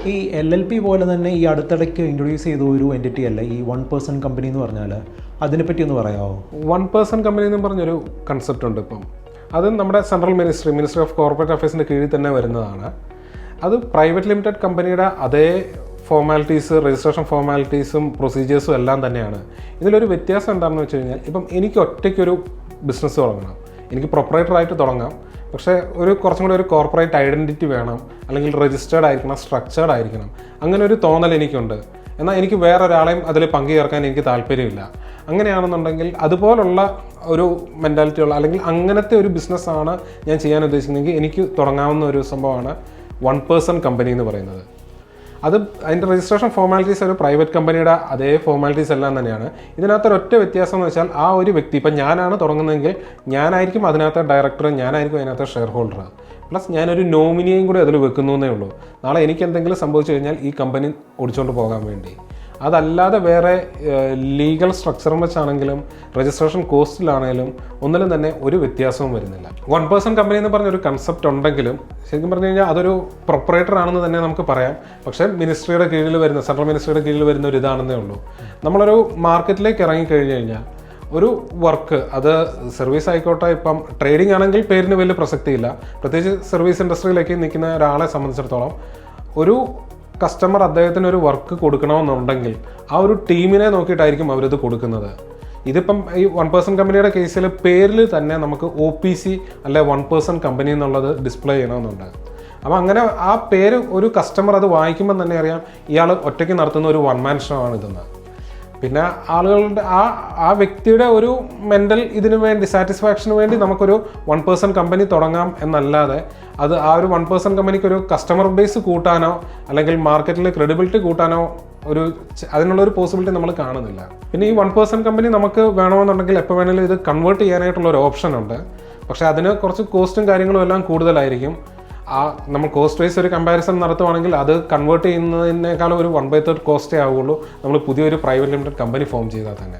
ഈ LLP പോലെ തന്നെ ഈ അടുത്തിടയ്ക്ക് ഇൻട്രൊഡ്യൂസ് ചെയ്ത ഒരു എൻറ്റിറ്റി അല്ല ഈ 1% കമ്പനി എന്ന് പറഞ്ഞാൽ, അതിനെപ്പറ്റി ഒന്ന് പറയാമോ? 1% കമ്പനി എന്ന് പറഞ്ഞൊരു കൺസെപ്റ്റ് ഉണ്ട് ഇപ്പം. അത് നമ്മുടെ സെൻട്രൽ മിനിസ്ട്രി ഓഫ് കോർപ്പറേറ്റ് അഫയേഴ്സിൻ്റെ കീഴിൽ തന്നെ വരുന്നതാണ്. അത് പ്രൈവറ്റ് ലിമിറ്റഡ് കമ്പനിയുടെ അതേ ഫോർമാലിറ്റീസ്, രജിസ്ട്രേഷൻ ഫോർമാലിറ്റീസും പ്രൊസീജിയേഴ്സും എല്ലാം തന്നെയാണ്. ഇതിലൊരു വ്യത്യാസം എന്താണെന്ന് വെച്ച് കഴിഞ്ഞാൽ, ഇപ്പം എനിക്ക് ഒറ്റയ്ക്കൊരു ബിസിനസ് തുടങ്ങണം, എനിക്ക് പ്രൊപ്പറേറ്ററായിട്ട് തുടങ്ങാം. പക്ഷേ കുറച്ചും കൂടി ഒരു കോർപ്പറേറ്റ് ഐഡൻറ്റിറ്റി വേണം, അല്ലെങ്കിൽ രജിസ്റ്റേർഡ് ആയിരിക്കണം, സ്ട്രക്ചേർഡ് ആയിരിക്കണം, അങ്ങനെ ഒരു തോന്നൽ എനിക്കുണ്ട്. എന്നാൽ എനിക്ക് വേറൊരാളെയും അതിൽ പങ്കുചേർക്കാൻ എനിക്ക് താല്പര്യമില്ല. അങ്ങനെയാണെന്നുണ്ടെങ്കിൽ അതുപോലുള്ള ഒരു മെൻറ്റാലിറ്റി ഉള്ള, അല്ലെങ്കിൽ അങ്ങനത്തെ ഒരു ബിസിനസ്സാണ് ഞാൻ ചെയ്യാൻ ഉദ്ദേശിക്കുന്നതെങ്കിൽ എനിക്ക് തുടങ്ങാവുന്ന ഒരു സംഭവമാണ് 1% കമ്പനി എന്ന് പറയുന്നത്. അതിൻ്റെ രജിസ്ട്രേഷൻ ഫോർമാലിറ്റീസ് ഒരു പ്രൈവറ്റ് കമ്പനിയുടെ അതേ ഫോർമാലിറ്റീസ് എല്ലാം തന്നെയാണ്. ഇതിനകത്തൊരൊറ്റ വ്യത്യാസം എന്ന് വെച്ചാൽ, ആ ഒരു വ്യക്തി, ഇപ്പം ഞാനാണ് തുടങ്ങുന്നതെങ്കിൽ ഞാനായിരിക്കും അതിനകത്ത് ഡയറക്ടർ, ഞാനായിരിക്കും അതിനകത്ത് ഷെയർ ഹോൾഡർ. പ്ലസ് ഞാനൊരു നോമിനിയെയും കൂടി അതിൽ വെക്കുന്നു എന്നേ ഉള്ളൂ. നാളെ എനിക്ക് എന്തെങ്കിലും സംഭവിച്ചു കഴിഞ്ഞാൽ ഈ കമ്പനി ഓടിച്ചുകൊണ്ട് പോകാൻ വേണ്ടി. അതല്ലാതെ വേറെ ലീഗൽ സ്ട്രക്ചറും വെച്ചാണെങ്കിലും രജിസ്ട്രേഷൻ കോസ്റ്റിലാണെങ്കിലും ഒന്നിലും തന്നെ ഒരു വ്യത്യാസവും വരുന്നില്ല. 1% കമ്പനി എന്ന് പറഞ്ഞൊരു കൺസെപ്റ്റ് ഉണ്ടെങ്കിലും ശരിക്കും പറഞ്ഞു കഴിഞ്ഞാൽ അതൊരു പ്രൊപ്പറേറ്റർ ആണെന്ന് തന്നെ നമുക്ക് പറയാം. പക്ഷേ മിനിസ്ട്രിയുടെ കീഴിൽ വരുന്ന, സെൻട്രൽ മിനിസ്ട്രിയുടെ കീഴിൽ വരുന്ന ഒരു ഇതാണെന്നേ ഉള്ളൂ. നമ്മളൊരു മാർക്കറ്റിലേക്ക് ഇറങ്ങിക്കഴിഞ്ഞ് കഴിഞ്ഞാൽ ഒരു വർക്ക്, അത് സർവീസ് ആയിക്കോട്ടെ, ഇപ്പം ട്രേഡിംഗ് ആണെങ്കിൽ പേരിന് വലിയ പ്രസക്തിയില്ല. പ്രത്യേകിച്ച് സർവീസ് ഇൻഡസ്ട്രിയിലേക്ക് നിൽക്കുന്ന ഒരാളെ സംബന്ധിച്ചിടത്തോളം ഒരു കസ്റ്റമർ അദ്ദേഹത്തിന് ഒരു വർക്ക് കൊടുക്കണമെന്നുണ്ടെങ്കിൽ ആ ഒരു ടീമിനെ നോക്കിയിട്ടായിരിക്കും അവരിത് കൊടുക്കുന്നത്. ഇതിപ്പം ഈ 1% കമ്പനിയുടെ കേസിൽ പേരിൽ തന്നെ നമുക്ക് OPC അല്ലെ 1% കമ്പനി എന്നുള്ളത് ഡിസ്പ്ലേ ചെയ്യണമെന്നുണ്ട്. അപ്പോൾ അങ്ങനെ ആ പേര് ഒരു കസ്റ്റമർ അത് വായിക്കുമ്പോൾ തന്നെ അറിയാം ഇയാൾ ഒറ്റയ്ക്ക് നടത്തുന്ന ഒരു 1 മാൻ ഷോ ആണ് ഇതെന്ന്. പിന്നെ ആളുകളുടെ ആ വ്യക്തിയുടെ ഒരു മെൻ്റൽ ഇതിനു വേണ്ടി, സാറ്റിസ്ഫാക്ഷന് വേണ്ടി നമുക്കൊരു 1% കമ്പനി തുടങ്ങാം എന്നല്ലാതെ അത് ആ ഒരു 1% കമ്പനിക്ക് ഒരു കസ്റ്റമർ ബേസ് കൂട്ടാനോ അല്ലെങ്കിൽ മാർക്കറ്റിൽ ക്രെഡിബിലിറ്റി കൂട്ടാനോ അതിനുള്ളൊരു പോസിബിലിറ്റി നമ്മൾ കാണുന്നില്ല. പിന്നെ ഈ 1% കമ്പനി നമുക്ക് വേണമെന്നുണ്ടെങ്കിൽ എപ്പോൾ വേണമെങ്കിലും ഇത് കൺവേർട്ട് ചെയ്യാനായിട്ടുള്ള ഒരു ഓപ്ഷൻ ഉണ്ട്. പക്ഷേ അതിന് കുറച്ച് കോസ്റ്റും കാര്യങ്ങളും എല്ലാം കൂടുതലായിരിക്കും. നമ്മൾ കോസ്റ്റ് വൈസ് ഒരു കമ്പാരിസൺ നടത്തുവാണെങ്കിൽ അത് കൺവേർട്ട് ചെയ്യുന്നതിനേക്കാളും ഒരു 1/3 കോസ്റ്റേ ആവുള്ളൂ നമ്മൾ പുതിയൊരു പ്രൈവറ്റ് ലിമിറ്റഡ് കമ്പനി ഫോം ചെയ്താൽ തന്നെ.